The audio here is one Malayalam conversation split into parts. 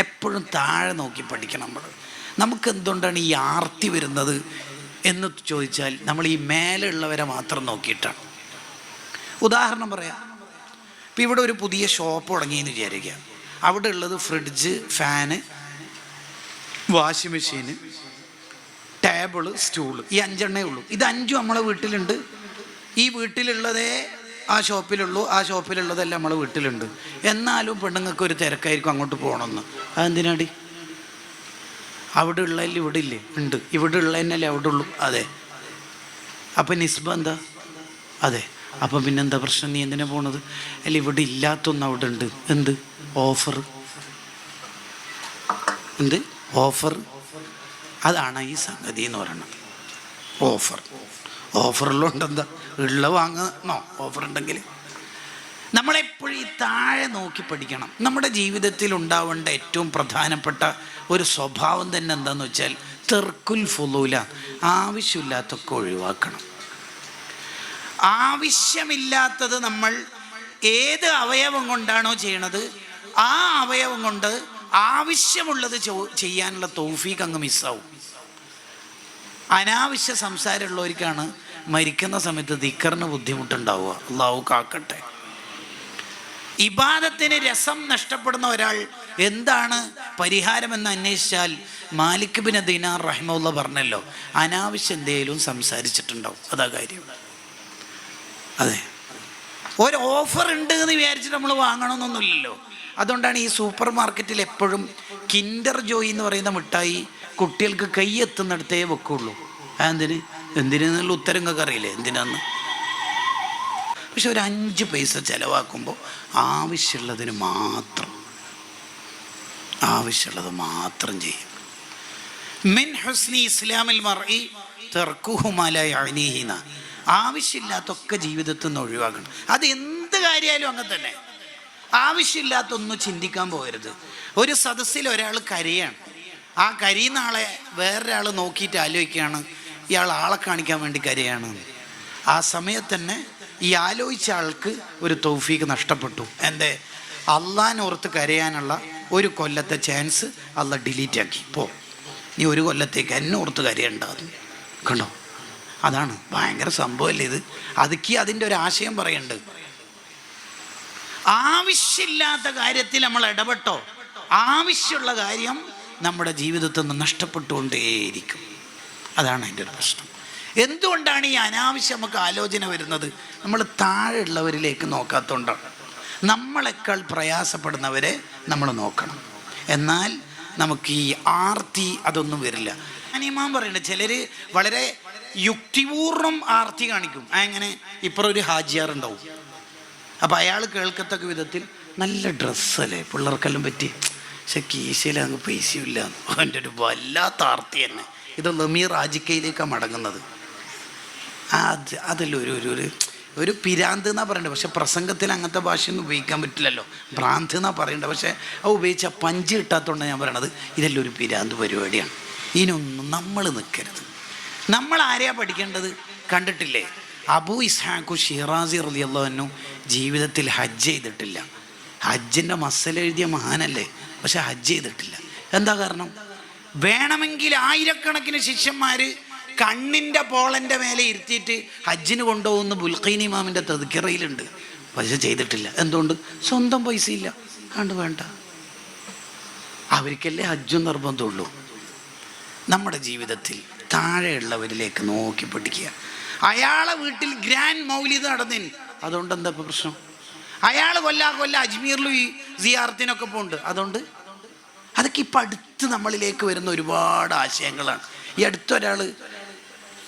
എപ്പോഴും താഴെ നോക്കി പഠിക്കണം. നമുക്ക് എന്തുകൊണ്ടാണ് ഈ ആർത്തി വരുന്നത് എന്ന് ചോദിച്ചാൽ നമ്മൾ ഈ മേലെ ഉള്ളവരെ മാത്രം നോക്കിയിട്ടാണ്. ഉദാഹരണം പറയാം. ഇപ്പം ഇവിടെ ഒരു പുതിയ ഷോപ്പ് തുടങ്ങിയെന്ന് വിചാരിക്കുക. അവിടെ ഉള്ളത് ഫ്രിഡ്ജ്, ഫാന്, വാഷിംഗ് മെഷീന്, ടേബിള്, സ്റ്റൂള്, ഈ 5 എണ്ണേ ഉള്ളൂ. ഇത് 5 നമ്മളെ വീട്ടിലുണ്ട്. ഈ വീട്ടിലുള്ളതേ ആ ഷോപ്പിലുള്ളൂ, ആ ഷോപ്പിലുള്ളതെല്ലാം നമ്മളെ വീട്ടിലുണ്ട്. എന്നാലും പെണ്ണുങ്ങൾക്ക് ഒരു തിരക്കായിരിക്കും അങ്ങോട്ട് പോകണമെന്ന്. അതെന്തിനാടി? അവിടെ ഉള്ളതിൽ ഇവിടെ ഇല്ലേ? ഉണ്ട്. ഇവിടെ ഉള്ളതന്നെയല്ലേ അവിടെ ഉള്ളൂ. അതെ. അപ്പം നിസ്ബ എന്താ? അതെ. അപ്പം പിന്നെന്താ പ്രശ്നം? നീ എന്തിനാ പോണത്? അല്ല, ഇവിടെ ഇല്ലാത്തൊന്നും അവിടെ ഉണ്ട്. എന്ത്? ഓഫർ. എന്ത് ഓഫർ? അതാണ് ഈ സംഗതി എന്ന് പറയുന്നത്. ഓഫർ. ഓഫറിലുണ്ടെന്താ? ഉള്ള വാങ്ങണോ ഓഫർ ഉണ്ടെങ്കിൽ? നമ്മളെപ്പോഴും ഈ താഴെ നോക്കി പഠിക്കണം. നമ്മുടെ ജീവിതത്തിൽ ഉണ്ടാവേണ്ട ഏറ്റവും പ്രധാനപ്പെട്ട ഒരു സ്വഭാവം തന്നെ എന്താണെന്ന് വെച്ചാൽ തെർക്കുൽ ഫുളൂല, ആവശ്യമില്ലാത്തൊക്കെ ഒഴിവാക്കണം. ആവശ്യമില്ലാത്തത് നമ്മൾ ഏത് അവയവം കൊണ്ടാണോ ചെയ്യണത്, ആ അവയവം കൊണ്ട് ആവശ്യമുള്ളത് ചെയ്യാനുള്ള തൗഫീഖ് അങ്ങ് മിസ്സാവും. അനാവശ്യ സംസാരമുള്ളവർക്കാണ് മരിക്കുന്ന സമയത്ത് ദിക്കറിന് ബുദ്ധിമുട്ടുണ്ടാവുക. അള്ളാഹു കാക്കട്ടെ. ഇബാദത്തിന് രസം നഷ്ടപ്പെടുന്ന ഒരാൾ എന്താണ് പരിഹാരമെന്ന് അന്വേഷിച്ചാൽ മാലിക് ബിൻ ദീനാർ റഹിമഹുല്ലാഹ് പറഞ്ഞല്ലോ, അനാവശ്യം എന്തേലും സംസാരിച്ചിട്ടുണ്ടാവും. അതാ കാര്യം. അതെ, ഒരു ഓഫർ ഉണ്ട് എന്ന് വിചാരിച്ചിട്ട് നമ്മൾ വാങ്ങണമെന്നൊന്നുമില്ലല്ലോ. അതുകൊണ്ടാണ് ഈ സൂപ്പർ മാർക്കറ്റിൽ എപ്പോഴും കിൻഡർ ജോയ് എന്ന് പറയുന്ന മിഠായി കുട്ടികൾക്ക് കൈയെത്തുന്നിടത്തേ വെക്കുള്ളൂ. എന്തിനെന്നുള്ള ഉത്തരം നിങ്ങൾക്ക് അറിയില്ലേ എന്തിനാന്ന്? പക്ഷെ ഒരു 5 പൈസ ചിലവാക്കുമ്പോൾ ആവശ്യമുള്ളത് മാത്രം ചെയ്യും. മിൻ ഹുസ്നി ഇസ്ലാമിൽ മർഇ തർക്കുഹു മാ ലാ യഅ്നീഹി. ആവശ്യമില്ലാത്തൊക്കെ ജീവിതത്തിൽ നിന്ന് ഒഴിവാക്കണം. അത് എന്ത് കാര്യമായാലും അങ്ങനെ തന്നെ. ആവശ്യമില്ലാത്തൊന്നും ചിന്തിക്കാൻ പോകരുത്. ഒരു സദസ്സിൽ ഒരാൾ കരയാണ്. ആ കരയുന്ന ആളെ വേറൊരാൾ നോക്കിയിട്ട് ആലോചിക്കുകയാണ്, ഇയാൾ ആളെ കാണിക്കാൻ വേണ്ടി കരയാണ്. ആ സമയത്ത് തന്നെ ഈ ആലോചിച്ച ആൾക്ക് ഒരു തൗഫീഖ് നഷ്ടപ്പെട്ടു. എന്തേ? അള്ളാഹിനോർത്ത് കരയാനുള്ള 1 കൊല്ലത്തെ ചാൻസ് അള്ളാഹ് ഡിലീറ്റ് ആക്കി. നീ 1 കൊല്ലത്തേക്ക് എന്നെ ഓർത്ത് കരയണ്ടാകും. കണ്ടോ? അതാണ് ഭയങ്കര സംഭവമല്ലേ ഇത്. അതിൻ്റെ ഒരു ആശയം പറയുന്നുണ്ട്. ആവശ്യമില്ലാത്ത കാര്യത്തിൽ നമ്മൾ ഇടപെട്ടോ, ആവശ്യമുള്ള കാര്യം നമ്മുടെ ജീവിതത്തിൽ നിന്ന് നഷ്ടപ്പെട്ടുകൊണ്ടേയിരിക്കും. അതാണ് അതിൻ്റെ ഒരു പ്രശ്നം. എന്തുകൊണ്ടാണ് ഈ അനാവശ്യം നമുക്ക് ആലോചന വരുന്നത്? നമ്മൾ താഴെയുള്ളവരിലേക്ക് നോക്കാത്തതുകൊണ്ടാണ്. നമ്മളെക്കാൾ പ്രയാസപ്പെടുന്നവരെ നമ്മൾ നോക്കണം. എന്നാൽ നമുക്ക് ഈ ആർത്തി അതൊന്നും വരില്ല. ഇമാം പറയുന്നുണ്ട്, ചിലർ വളരെ യുക്തിപൂർവ്വം ആർത്തി കാണിക്കും. അങ്ങനെ ഇപ്പുറം ഒരു ഹാജിയാർ ഉണ്ടാവും. അപ്പം അയാൾ കേൾക്കത്തക്ക വിധത്തിൽ നല്ല ഡ്രസ്സല്ലേ പിള്ളേർക്കെല്ലാം പറ്റി, പക്ഷെ കീശയിൽ അങ്ങ് പൈസയില്ല. അവൻ്റെ ഒരു വല്ലാത്ത ആർത്തി തന്നെ. ഇത് ലമീർ റാജിക്കയിലേക്കാണ് മടങ്ങുന്നത്. അതല്ല ഒരു പിരാന്ത് എന്നാണ് പറയേണ്ടത്. പക്ഷെ പ്രസംഗത്തിൽ അങ്ങനത്തെ ഭാഷയൊന്നും ഉപയോഗിക്കാൻ പറ്റില്ലല്ലോ. ഭ്രാന്ത് എന്നാണ് പറയേണ്ടത്. പക്ഷേ അത് ഉപയോഗിച്ച പഞ്ച് കിട്ടാത്തതുകൊണ്ടാണ് ഞാൻ പറയണത്. ഇതെല്ലാം ഒരു പിരാന്ത് പരിപാടിയാണ്. ഇതിനൊന്നും നമ്മൾ നിൽക്കരുത്. നമ്മൾ ആരെയാണ് പഠിക്കേണ്ടത്? കണ്ടിട്ടില്ലേ, അബൂ ഇസ്ഹാഖു ഷിറാസി റളിയല്ലാഹു അൻഹു ജീവിതത്തിൽ ഹജ്ജ് ചെയ്തിട്ടില്ല. ഹജ്ജിൻ്റെ മസല എഴുതിയ മഹാനല്ലേ, പക്ഷെ ഹജ്ജ് ചെയ്തിട്ടില്ല. എന്താ കാരണം? വേണമെങ്കിൽ ആയിരക്കണക്കിന് ശിഷ്യന്മാർ കണ്ണിൻ്റെ പോളൻ്റെ മേലെ ഇരുത്തിയിട്ട് ഹജ്ജിന് കൊണ്ടുപോകുന്ന ബുൽഖൈനി ഇമാമിൻ്റെ തദ്കിറയിലുണ്ട്. പക്ഷെ ചെയ്തിട്ടില്ല. എന്തുകൊണ്ട്? സ്വന്തം പൈസ ഇല്ല. വേണ്ട, അവർക്കല്ലേ ഹജ്ജും നിർബന്ധമുള്ളൂ. നമ്മുടെ ജീവിതത്തിൽ താഴെയുള്ളവരിലേക്ക് നോക്കി പഠിക്കുക. അയാളെ വീട്ടിൽ ഗ്രാൻഡ് മൗലിദ് നടന്നിന്, അതുകൊണ്ട് എന്താ ഇപ്പോൾ പ്രശ്നം? അയാൾ കൊല്ല അജ്മീറിലും ഈ സിയാറത്തിനൊക്കെ പോകുന്നുണ്ട്. അതുകൊണ്ട് അതൊക്കെ ഇപ്പം അടുത്ത് നമ്മളിലേക്ക് വരുന്ന ഒരുപാട് ആശയങ്ങളാണ്. ഈ അടുത്തൊരാൾ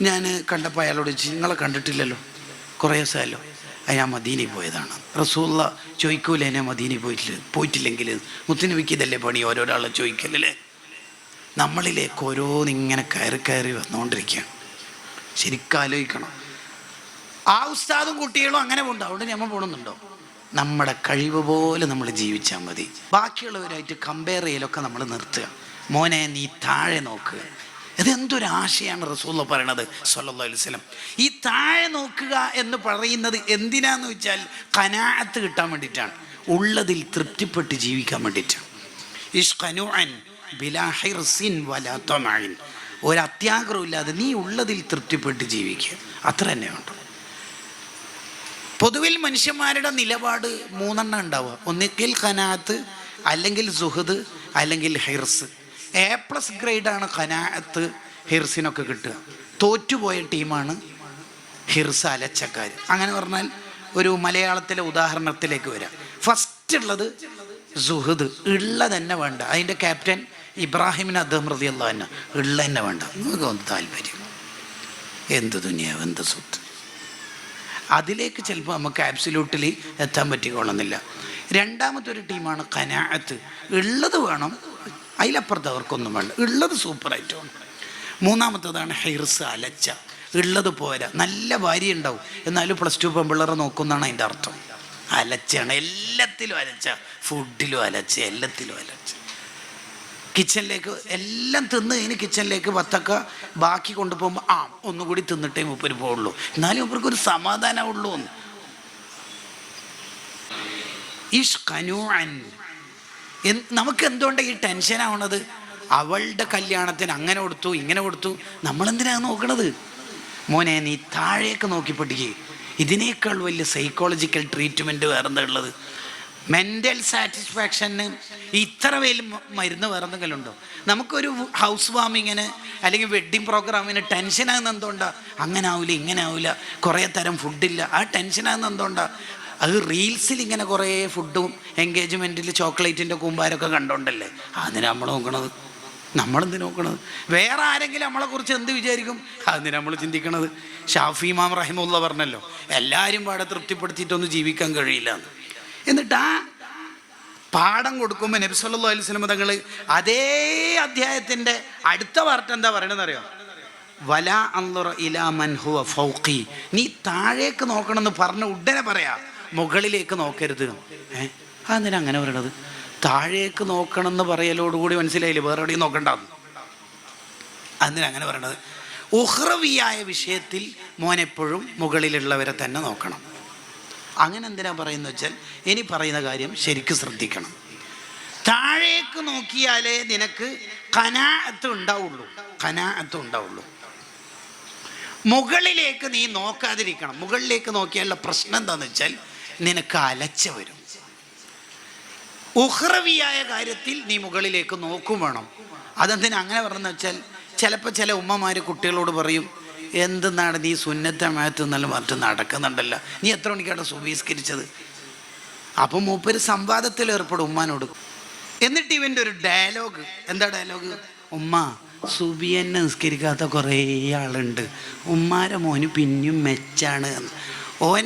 ഞാൻ കണ്ടപ്പോൾ അയാളോട് ചോദിച്ചു, നിങ്ങളെ കണ്ടിട്ടില്ലല്ലോ, കുറേ ദിവസമല്ലോ. ഞാൻ മദീനയിൽ പോയതാണ്. റസൂലുള്ള ചോദിക്കൂലേ എന്നെ മദീനയിൽ പോയിട്ടില്ലെങ്കിൽ? മുത്തുനബിക്ക് ഇതല്ലേ പണി, ഓരോരാളെ ചോദിക്കല്ലേ. നമ്മളിലേക്ക് ഓരോന്നിങ്ങനെ കയറി വന്നുകൊണ്ടിരിക്കുകയാണ്. ശരിക്കും ആലോചിക്കണം. ആ ഉസ്താദും കുട്ടികളും അങ്ങനെ പോകുന്നുണ്ടോ? അവിടെ നമ്മൾ പോകണമെന്നുണ്ടോ? നമ്മുടെ കഴിവ് പോലെ നമ്മൾ ജീവിച്ചാൽ മതി. ബാക്കിയുള്ളവരായിട്ട് കമ്പയർ ചെയ്യലൊക്കെ നമ്മൾ നിർത്തുക. മോനെ, നീ താഴെ നോക്കുക. ഇതെന്തൊരു ആശയമാണ് റസൂലുള്ളാഹി പറയണത് സ്വല്ലല്ലാഹു അലൈഹി വസല്ലം. ഈ താഴെ നോക്കുക എന്ന് പറയുന്നത് എന്തിനാന്ന് വെച്ചാൽ ഖനാഅത്ത് കിട്ടാൻ വേണ്ടിയിട്ടാണ്, ഉള്ളതിൽ തൃപ്തിപ്പെട്ട് ജീവിക്കാൻ വേണ്ടിയിട്ടാണ്. ഇഷ്ഖനുഅൻ ബിലാ ഹിർസിൻ വലാ തമഇൻ. ഒരു അത്യാഗ്രഹവും ഇല്ലാതെ നീ ഉള്ളതിൽ തൃപ്തിപ്പെട്ട് ജീവിക്കുക, അത്ര തന്നെ ഉണ്ട്. പൊതുവിൽ മനുഷ്യന്മാരുടെ നിലപാട് മൂന്നെണ്ണം ഉണ്ടാവുക. ഒന്നിക്കിൽ ഖനാഅത്ത്, അല്ലെങ്കിൽ സുഹദ്, അല്ലെങ്കിൽ ഹിർസ്. A+ ഗ്രേഡാണ് ഖനാഅത്ത് ഹിർസിനൊക്കെ കിട്ടുക. തോറ്റുപോയ ടീമാണ് ഹിർസ്, അലച്ചക്കാർ. അങ്ങനെ പറഞ്ഞാൽ ഒരു മലയാളത്തിലെ ഉദാഹരണത്തിലേക്ക് വരാം. ഫസ്റ്റ് ഉള്ളത് സുഹദ്, ഉള്ള തന്നെ വേണ്ട. അതിൻ്റെ ക്യാപ്റ്റൻ ഇബ്രാഹിമിന് അദ്ദേഹം റളിയല്ലാഹു അൻഹു, ഉള്ള തന്നെ വേണ്ട, നമുക്ക് ഒന്ന് താല്പര്യം, എന്ത് ദുനിയാവ്, എന്ത് സ്വത്ത്. അതിലേക്ക് ചിലപ്പോൾ നമുക്ക് ആബ്സല്യൂട്ടിലി എത്താൻ പറ്റിക്കൊള്ളുന്നില്ല. രണ്ടാമത്തെ ഒരു ടീമാണ് ഖനാഅത്ത്, ഉള്ളത് വേണം, അതിലപ്പുറത്ത് അവർക്കൊന്നും വേണ്ട, ഉള്ളത് സൂപ്പറായിട്ട് വേണം. മൂന്നാമത്തേതാണ് ഹിർസ്, അലച്ച, ഉള്ളത് പോരാ. നല്ല ഭാര്യ ഉണ്ടാവും, എന്നാലും +2 പെൺപിള്ളേരെ നോക്കുന്നതാണ് അതിൻ്റെ അർത്ഥം. അലച്ചാണ്, എല്ലാത്തിലും അലച്ച, ഫുഡിലും അലച്ച, എല്ലാത്തിലും അലച്ച. കിച്ചണിലേക്ക് എല്ലാം തിന്ന് കഴിഞ്ഞ് കിച്ചണിലേക്ക് വത്തക്ക ബാക്കി കൊണ്ടുപോകുമ്പോൾ ഒന്നുകൂടി തിന്നിട്ടേ മൂപ്പര് പോവുള്ളൂ, എന്നാലും മൂപ്പർക്കൊരു സമാധാനമുള്ളൂ എന്ന്. ഇഷ്ഖനുഅൻ. നമുക്ക് എന്തുകൊണ്ടാണ് ഈ ടെൻഷനാവണത്? അവളുടെ കല്യാണത്തിന് അങ്ങനെ കൊടുത്തു, ഇങ്ങനെ കൊടുത്തു, നമ്മളെന്തിനാണ് നോക്കണത്? മോനെ, നീ താഴേക്ക് നോക്കി പഠിക്കുക. ഇതിനേക്കാൾ വലിയ സൈക്കോളജിക്കൽ ട്രീറ്റ്മെൻറ്റ് വേറെന്താ ഉള്ളത്? മെൻ്റൽ സാറ്റിസ്ഫാക്ഷന് ഇത്ര വലിയ മരുന്ന് വേറെന്തെങ്കിലും ഉണ്ടോ? നമുക്കൊരു ഹൗസ് വാമിങ്ങിന് അല്ലെങ്കിൽ വെഡ്ഡിങ് പ്രോഗ്രാമിന് ടെൻഷനാകുന്ന എന്തുകൊണ്ടാണ്? അങ്ങനെ ആവില്ല, ഇങ്ങനെ ആവില്ല, കുറേ തരം ഫുഡില്ല, ആ ടെൻഷനാകുന്ന എന്തുകൊണ്ടാണ്? അത് റീൽസിൽ ഇങ്ങനെ കുറേ ഫുഡും എൻഗേജ്മെൻറ്റിൽ ചോക്ലേറ്റിൻ്റെ കൂമ്പാരമൊക്കെ കണ്ടോണ്ടല്ലേ അതിന് നമ്മൾ നോക്കണത്. നമ്മളെന്ത് നോക്കണത്? വേറെ ആരെങ്കിലും നമ്മളെക്കുറിച്ച് എന്ത് വിചാരിക്കും? അതിന് നമ്മൾ ചിന്തിക്കണത്. ഷാഫി ഇമാം റഹിമഹുല്ലാഹ് പറഞ്ഞല്ലോ, എല്ലാവരും പാടെ തൃപ്തിപ്പെടുത്തിയിട്ടൊന്നും ജീവിക്കാൻ കഴിയില്ല എന്ന്. എന്നിട്ട് ആ പാഠം കൊടുക്കുമ്പോൾ നബി സല്ലല്ലാഹു അലൈഹി വസല്ലം തങ്ങൾ അതേ അധ്യായത്തിൻ്റെ അടുത്ത പാർട്ട് എന്താ പറയണമെന്ന് അറിയോ? വലാ അൻദുറ ഇലാ മൻ ഹുവ ഫൗഖി. നീ താഴേക്ക് നോക്കണമെന്ന് പറഞ്ഞ ഉടനെ പറയാ, മുകളിലേക്ക് നോക്കരുത്. അതെന്തിനാ അങ്ങനെ പറയണത്? താഴേക്ക് നോക്കണം എന്ന് പറയലോടുകൂടി മനസ്സിലായില്ലേ വേറെ എവിടെയും നോക്കണ്ടെന്ന്. അതിന് അങ്ങനെ പറയണത്? ഉഖ്റവിയായ വിഷയത്തിൽ മോനെപ്പോഴും മുകളിലുള്ളവരെ തന്നെ നോക്കണം. അങ്ങനെ എന്തിനാ പറയുന്നത് വെച്ചാൽ, ഇനി പറയുന്ന കാര്യം ശരിക്കും ശ്രദ്ധിക്കണം. താഴേക്ക് നോക്കിയാലേ നിനക്ക് ഖനാഅത്ത് ഉണ്ടാവുള്ളൂ, ഖനാഅത്ത് ഉണ്ടാവുള്ളൂ. മുകളിലേക്ക് നീ നോക്കാതിരിക്കണം. മുകളിലേക്ക് നോക്കിയാലുള്ള പ്രശ്നം എന്താണെന്ന് വെച്ചാൽ നിനക്ക് അലച്ച വരും. ഉഖ്റവിയായ കാര്യത്തിൽ നീ മുകളിലേക്ക് നോക്കും വേണം. അതെന്തിനാ അങ്ങനെ പറഞ്ഞെന്ന് വെച്ചാൽ, ചിലപ്പോൾ ചില ഉമ്മമാർ കുട്ടികളോട് പറയും, എന്തെന്നാണ് നീ സുന്നത്തെ മേത്ത് എന്നാലും മറ്റും നടക്കുന്നുണ്ടല്ലോ, നീ എത്ര മണിക്കാണ് സുബഹിസ്കരിച്ചത്? അപ്പം മൂപ്പര് സംവാദത്തിൽ ഏർപ്പെടും ഉമ്മാനോട്. എന്നിട്ട് ഇവൻ്റെ ഒരു ഡയലോഗ്, എന്താ ഡയലോഗ്? ഉമ്മ, സുബിയെന്നെ നിസ്കരിക്കാത്ത കുറേ ആളുണ്ട്, ഉമ്മാരെ മോന് പിന്നെയും മെച്ചാണ്. ഓൻ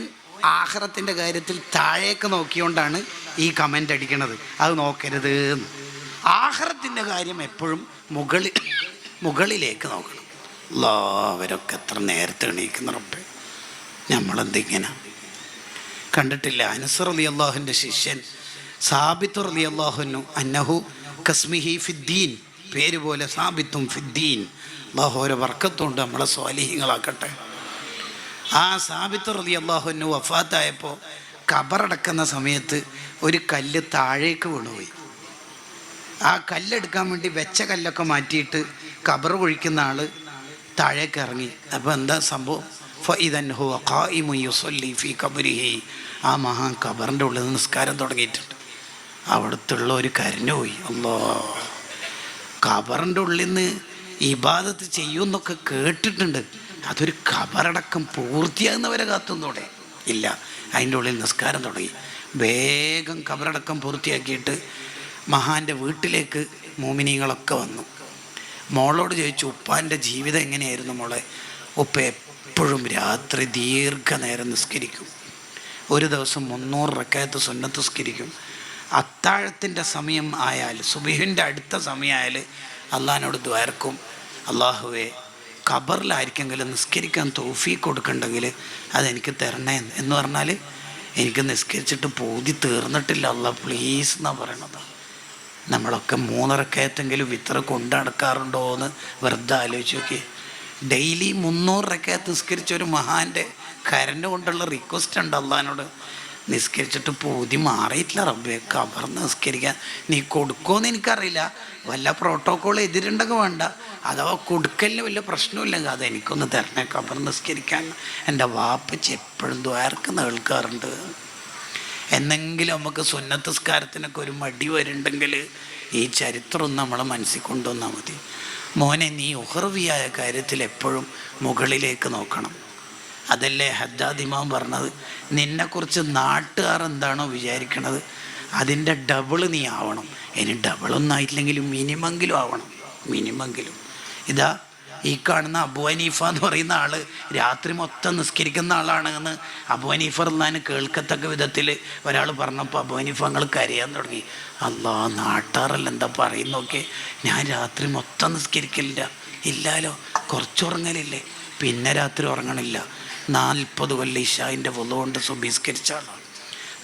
ആഖിറത്തിൻ്റെ കാര്യത്തിൽ താഴേക്ക് നോക്കിയോണ്ടാണ് ഈ കമൻ്റ് അടിക്കണത്, അത് നോക്കരുത്. ആഖിറത്തിൻ്റെ കാര്യം എപ്പോഴും മുകളിലേക്ക് നോക്കണം. അവരൊക്കെ എത്ര നേരത്തെ എണീക്കുന്ന റബ്ബേ, നമ്മളെന്തിങ്ങനെ കണ്ടിട്ടില്ല? അനസ് റളിയല്ലാഹുവിൻ്റെ ശിഷ്യൻ സാബിത്ത് റളിയല്ലാഹു അന്നഹു കസ്മിഹി ഫിദ്ദീൻ, പേര് പോലെ സാബിത്തും ഫിദ്ദീൻ. അല്ലാഹു ഓരോ ബർക്കത്തുണ്ട്, നമ്മളെ സ്വാലിഹീങ്ങളാക്കട്ടെ. ആ സാബിത്ത് റളിയല്ലാഹു വഫാത്തായപ്പോൾ ഖബറടക്കുന്ന സമയത്ത് ഒരു കല്ല് താഴേക്ക് വീണുപോയി. ആ കല്ലെടുക്കാൻ വേണ്ടി വെച്ച കല്ലൊക്കെ മാറ്റിയിട്ട് ഖബർ കുഴിക്കുന്ന ആൾ താഴേക്ക് ഇറങ്ങി. അപ്പോൾ എന്താ സംഭവം? ഫഇദൻ ഹുവ ഖായിമുൻ യുസല്ലി ഫീ ഖബരിഹി. ആ മഹാൻ ഖബറിൻ്റെ ഉള്ളിൽ നിന്ന് നിസ്കാരം തുടങ്ങിയിട്ടുണ്ട്. അവിടുത്തുള്ള ഒരു കരഞ്ഞുപോയി. അല്ലാഹ്, ഖബറിൻ്റെ ഉള്ളിൽ നിന്ന് ഇബാദത്ത് ചെയ്യുമെന്നൊക്കെ കേട്ടിട്ടുണ്ട്, അതൊരു ഖബറടക്കം പൂർത്തിയാകുന്നവരെ കാത്തുന്നോടെ ഇല്ല. അതിൻ്റെ ഉള്ളിൽ നിസ്കാരം തുടങ്ങി. വേഗം ഖബറടക്കം പൂർത്തിയാക്കിയിട്ട് മഹാൻ്റെ വീട്ടിലേക്ക് മോമിനീങ്ങളൊക്കെ വന്നു. മോളോട് ചോദിച്ചു, ഉപ്പാൻ്റെ ജീവിതം എങ്ങനെയായിരുന്നു മോളെ? ഉപ്പ എപ്പോഴും രാത്രി ദീർഘനേരം നിസ്കരിക്കും, ഒരു ദിവസം 300 റക്അത്ത് സുന്നത്ത് നിസ്കരിക്കും. അത്താഴത്തിൻ്റെ സമയം ആയാൽ, സുബഹിൻ്റെ അടുത്ത സമയമായാൽ അള്ളാഹിനോട് ദ്വാരക്കും, അള്ളാഹുവേ ഖബറിലായിരിക്കെങ്കിലും നിസ്കരിക്കാൻ തൗഫീഖ് കൊടുക്കണ്ടെങ്കിൽ അതെനിക്ക് തരണേ എന്ന് പറഞ്ഞാൽ, എനിക്ക് നിസ്കരിച്ചിട്ട് പൂതി തീർന്നിട്ടില്ല അള്ളാഹ് പ്ലീസ് എന്നാണ് പറയണത്. നമ്മളൊക്കെ 3 റക്അത്തെങ്കിലും വിത്ര കൊണ്ട് നടക്കാറുണ്ടോ എന്ന് വെറുതെ ആലോചിച്ച് നോക്കി. ഡെയിലി 300 റക്അത്ത് നിസ്കരിച്ച ഒരു മഹാൻ്റെ കരഞ്ഞുകൊണ്ടുള്ള റിക്വസ്റ്റ് ഉണ്ട് അള്ളാഹിനോട്, നിസ്കരിച്ചിട്ട് പൂതി മാറിയിട്ടില്ല റബ്ബേ, കബർന്ന് നിസ്കരിക്കാൻ നീ കൊടുക്കുമെന്ന് എനിക്കറിയില്ല. വല്ല പ്രോട്ടോക്കോൾ എതിരുണ്ടെങ്കിൽ വേണ്ട, അഥവാ കൊടുക്കലിന് വലിയ പ്രശ്നമില്ലെങ്കിൽ അതെനിക്കൊന്ന് തരണേ കബർ നിസ്കരിക്കാൻ. എൻ്റെ വാപ്പച്ചി എപ്പോഴും ദ്വാരക്ക് കേൾക്കാറുണ്ട്. എന്നെങ്കിലും നമുക്ക് സുന്നത്ത് നിസ്കാരത്തിനൊക്കെ ഒരു മടി വരുന്നുണ്ടെങ്കിൽ ഈ ചരിത്രം നമ്മളെ മനസ്സിൽ കൊണ്ടുവന്നാൽ മതി. മോനെ, നീ ഉഹ്റവിയായ കാര്യത്തിൽ എപ്പോഴും മുകളിലേക്ക് നോക്കണം. അതല്ലേ ഹദ്ദാദ് ഇമാം പറഞ്ഞത്, നിന്നെക്കുറിച്ച് നാട്ടുകാർ എന്താണോ വിചാരിക്കണത് അതിൻ്റെ ഡബിള് നീ ആവണം. ഇനി ഡബിളൊന്നും ആയിട്ടില്ലെങ്കിലും മിനിമെങ്കിലും ആവണം, മിനിമെങ്കിലും. ഇതാ ഈ കാണുന്ന അബു ഹനീഫ എന്ന് പറയുന്ന ആള് രാത്രി മൊത്തം നിസ്കരിക്കുന്ന ആളാണ് എന്ന് അബു ഹനീഫ റളിയല്ലാഹു കേൾക്കത്തക്ക വിധത്തിൽ ഒരാൾ പറഞ്ഞപ്പോൾ അബു ഹനീഫ ഞങ്ങൾ കരയാൻ തുടങ്ങി. അല്ലാ, നാട്ടാറല്ല എന്താ പറയുന്നൊക്കെ, ഞാൻ രാത്രി മൊത്തം നിസ്കരിക്കില്ല. ഇല്ലാലോ, കുറച്ചുറങ്ങലില്ലേ, പിന്നെ രാത്രി ഉറങ്ങണില്ല. 40 കൊല്ലം ഇശായിൻ്റെ വുളു കൊണ്ട് സുബഹിസ്കരിച്ച ആളാണ്.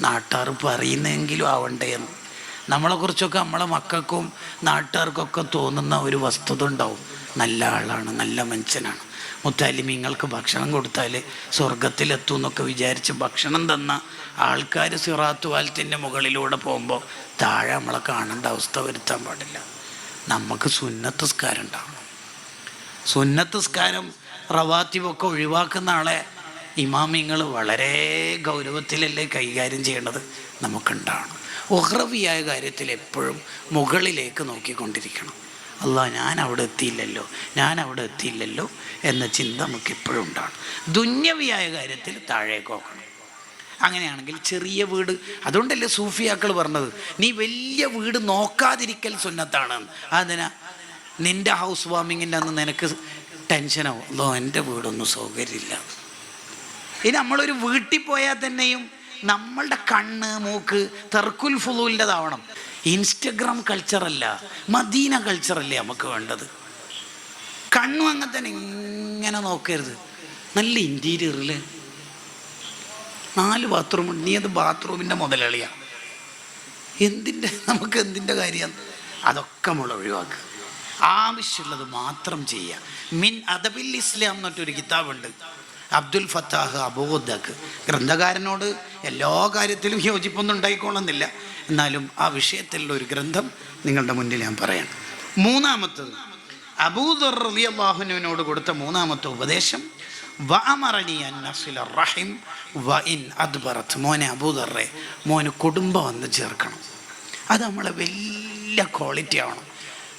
നാട്ടുകാർ പറയുന്നെങ്കിലും ആവണ്ടേ എന്ന്. നമ്മളെക്കുറിച്ചൊക്കെ നമ്മളെ മക്കൾക്കും നാട്ടുകാർക്കൊക്കെ തോന്നുന്ന ഒരു വസ്തുത ഉണ്ടാവും, നല്ല ആളാണ്, നല്ല മനുഷ്യനാണ്. മുത്തലിമീങ്ങൾക്ക് ഭക്ഷണം കൊടുത്താൽ സ്വർഗത്തിലെത്തും എന്നൊക്കെ വിചാരിച്ച് ഭക്ഷണം തന്ന ആൾക്കാർ സിറാത്ത് വാലത്തിൻ്റെ മുകളിലൂടെ പോകുമ്പോൾ താഴെ നമ്മളെ കാണേണ്ട അവസ്ഥ വരുത്താൻ പാടില്ല. നമുക്ക് സുന്നത്ത് നിസ്കാരം ഉണ്ടാവണം. സുന്നത്ത് നിസ്കാരം റവാത്തിബൊക്കെ ഒഴിവാക്കുന്ന ആളെ ഇമാമിങ്ങൾ വളരെ ഗൗരവത്തിലല്ലേ കൈകാര്യം ചെയ്യേണ്ടത്, നമുക്കുണ്ടാവണം. ഉഹ്റവിയായ കാര്യത്തിൽ എപ്പോഴും മുകളിലേക്ക് നോക്കിക്കൊണ്ടിരിക്കണം. അല്ലാ, ഞാൻ അവിടെ എത്തിയില്ലല്ലോ എന്ന ചിന്ത നമുക്ക് എപ്പോഴും ഉണ്ടാവണം. ദുന്യവിയായ കാര്യത്തിൽ താഴേക്ക് നോക്കണം. അങ്ങനെയാണെങ്കിൽ ചെറിയ വീട്, അതുകൊണ്ടല്ലേ സൂഫിയാക്കൾ പറഞ്ഞത് നീ വലിയ വീട് നോക്കാതിരിക്കൽ സുന്നത്താണ്. അതിനാ നിൻ്റെ ഹൗസ് വാമിങ്ങിൻ്റെ അന്ന് നിനക്ക് ടെൻഷനാവും, അല്ലോ എൻ്റെ വീടൊന്നും സൗകര്യമില്ല. ഇനി നമ്മളൊരു വീട്ടിൽ പോയാൽ തന്നെയും നമ്മളുടെ കണ്ണ് മൂക്ക് തെർക്കുൽ ഫുളൂലിൻ്റെതാവണം. ഇൻസ്റ്റഗ്രാം കൾച്ചറല്ല, മദീന കൾച്ചറല്ലേ നമുക്ക് വേണ്ടത്. കണ്ണും അങ്ങനെ തന്നെ ഇങ്ങനെ നോക്കരുത്. നല്ല ഇൻറ്റീരിയറിൽ 4 ബാത്റൂമുണ്ട്, നീ അത് ബാത്റൂമിൻ്റെ മുതലാളിയാണ്. നമുക്ക് എന്തിൻ്റെ കാര്യം? അതൊക്കെ നമ്മൾ ഒഴിവാക്കുക. ആവശ്യമുള്ളത് മാത്രം ചെയ്യുക. മിൻ അദബിൽ ഇസ്ലാം എന്നൊരു കിതാബുണ്ട്, അബ്ദുൽ ഫത്താഹ് അബൂദക്ക്. ഗ്രന്ഥകാരനോട് എല്ലാ കാര്യത്തിലും യോജിപ്പൊന്നും ഉണ്ടായിക്കൊള്ളുന്നില്ല, എന്നാലും ആ വിഷയത്തിലുള്ള ഒരു ഗ്രന്ഥം നിങ്ങളുടെ മുന്നിൽ ഞാൻ പറയാം. മൂന്നാമത്തത് അബൂദർ റളിയല്ലാഹു അൻഹുവിനോട് കൊടുത്ത മൂന്നാമത്തെ ഉപദേശം, വഅമറനി അൻ നസില റഹിം വഇൻ അദ്ബറത്. മോനെ അബൂദറെ, മോന് കുടുംബം വന്ന് ചേർക്കണം. അത് നമ്മളെ വലിയ ക്വാളിറ്റി ആവണം.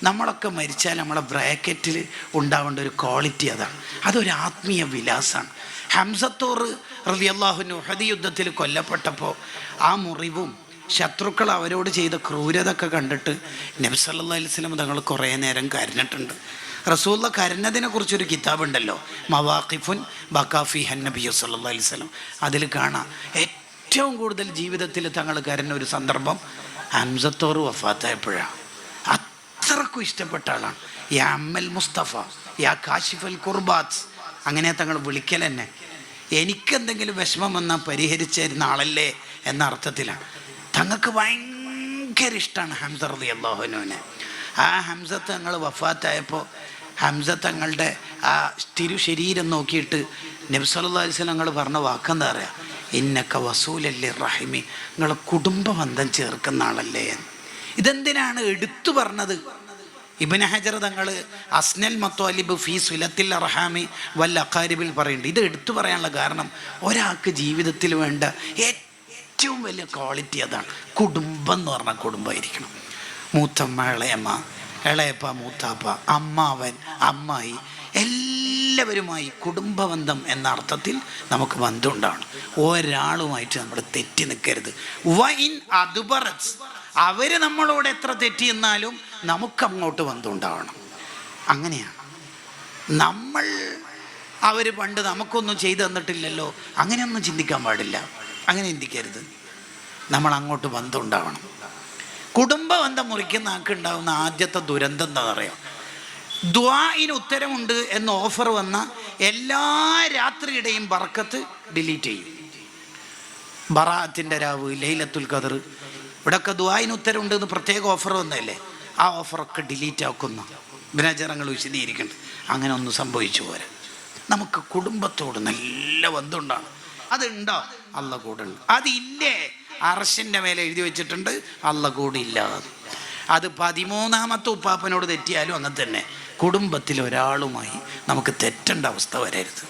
നമ്മളൊക്കെ മരിച്ചാൽ നമ്മളെ ബ്രാക്കറ്റിൽ ഉണ്ടാവേണ്ട ഒരു ക്വാളിറ്റി അതാണ്. അതൊരു ആത്മീയ വിലാസമാണ്. ഹംസത്തോർ റളിയല്ലാഹു അൻഹു ഉഹദ് യുദ്ധത്തിൽ കൊല്ലപ്പെട്ടപ്പോൾ ആ മുറിവും ശത്രുക്കൾ അവരോട് ചെയ്ത ക്രൂരത ഒക്കെ കണ്ടിട്ട് നബി സല്ലല്ലാഹു അലൈഹി വസല്ലം തങ്ങൾ കുറേ നേരം കരഞ്ഞിട്ടുണ്ട്. റസൂലുള്ള കരഞ്ഞതിനെ കുറിച്ചൊരു കിതാബുണ്ടല്ലോ, മവാഖിഫുൻ ബകാ ഫീഹൻ നബി സല്ലല്ലാഹു അലൈഹി വസല്ലം. അതിൽ കാണാം ഏറ്റവും കൂടുതൽ ജീവിതത്തിൽ തങ്ങൾ കരഞ്ഞ ഒരു സന്ദർഭം ഹംസത്തോർ വഫാത്തായപ്പോഴാണ്. അത്രക്കും ഇഷ്ടപ്പെട്ട ആളാണ്. യാ അമ്മൽ മുസ്തഫ, യാ കാശിഫൽ കുർബാത്ത്, അങ്ങനെ തങ്ങൾ വിളിക്കൽ തന്നെ. എനിക്കെന്തെങ്കിലും വിഷമം വന്നാൽ പരിഹരിച്ചിരുന്ന ആളല്ലേ എന്ന അർത്ഥത്തിലാണ്. തങ്ങൾക്ക് ഭയങ്കര ഇഷ്ടമാണ് ഹംസ റളിയല്ലാഹു അൻഹുവിനെ. ആ ഹംസത്ത് തങ്ങൾ വഫാത്തായപ്പോൾ ഹംസ തങ്ങളുടെ ആ തിരുശരീരം നോക്കിയിട്ട് നബി സല്ലല്ലാഹു അലൈഹി വസല്ലം ഞങ്ങൾ പറഞ്ഞ വാക്കെന്താ പറയുക, ഇന്നക വസൂലല്ലി റഹിമി, നിങ്ങൾ കുടുംബബന്ധം ചേർക്കുന്ന ആളല്ലേ. ഇതെന്തിനാണ് എടുത്തു പറഞ്ഞത്? ഇബ്നു ഹജർ തങ്ങൾ അസ്നൽ മത്വാലിബ് ഫീ സുലത്തിൽ അർഹാമി വൽ അഖാരിബിൽ പറയുന്നുണ്ട്. ഇത് എടുത്തു പറയാനുള്ള കാരണം ഒരാൾക്ക് ജീവിതത്തിൽ വേണ്ട ഏറ്റവും വലിയ ക്വാളിറ്റി അതാണ്. കുടുംബം എന്ന് പറഞ്ഞാൽ കുടുംബമായിരിക്കണം. മൂത്തമ്മ, ഇളയമ്മ, ഇളയപ്പ, മൂത്താപ്പ, അമ്മാവൻ, അമ്മായി, എല്ലാവരുമായി കുടുംബബന്ധം എന്ന അർത്ഥത്തിൽ നമുക്ക് ബന്ധം ഉണ്ടാവണം. ഒരാളുമായിട്ട് നമ്മൾ തെറ്റി നിൽക്കരുത്. വൈൻ അദ്ബറത്, അവർ നമ്മളോട് എത്ര തെറ്റി എന്നാലും നമുക്കങ്ങോട്ട് ബന്ധം ഉണ്ടാവണം. അങ്ങനെയാണ് നമ്മൾ. അവർ പണ്ട് നമുക്കൊന്നും ചെയ്തു തന്നിട്ടില്ലല്ലോ, അങ്ങനെയൊന്നും ചിന്തിക്കാൻ പാടില്ല. അങ്ങനെ ചിന്തിക്കരുത്. നമ്മൾ അങ്ങോട്ട് ബന്ധം ഉണ്ടാവണം. കുടുംബബന്ധം മുറിക്കുന്ന ആൾക്കുണ്ടാവുന്ന ആദ്യത്തെ ദുരന്തം എന്താ പറയുക, ദുആഇന് ഉത്തരമുണ്ട് എന്ന ഓഫർ വന്ന എല്ലാ രാത്രിയുടെയും ബർക്കത്ത് ഡിലീറ്റ് ചെയ്യും. ബറാഅത്തിൻ്റെ രാവ്, ലൈലത്തുൽ ഖദർ, ഇവിടെയൊക്കെ ദുആഇന് ഉത്തരമുണ്ട് എന്ന് പ്രത്യേക ഓഫർ വന്നതല്ലേ, ആ ഓഫറൊക്കെ ഡിലീറ്റ് ആക്കുന്ന വിനാചാരങ്ങൾ വിശദീകരിക്കുന്നുണ്ട്. അങ്ങനെ ഒന്നും സംഭവിച്ചു പോരാ. നമുക്ക് കുടുംബത്തോട് നല്ല ബന്ധമുണ്ടാണ്. അതുണ്ടോ? അല്ല കൂടെ ഉണ്ട്. അതില്ലേ, അർശിൻ്റെ മേലെ എഴുതി വെച്ചിട്ടുണ്ട് അല്ല കൂടെ ഇല്ല. അത് 13ാമത്തെ ഉപ്പാപ്പനോട് തെറ്റിയാലും അങ്ങനെ തന്നെ. കുടുംബത്തിൽ ഒരാളുമായി നമുക്ക് തെറ്റേണ്ട അവസ്ഥ വരരുത്.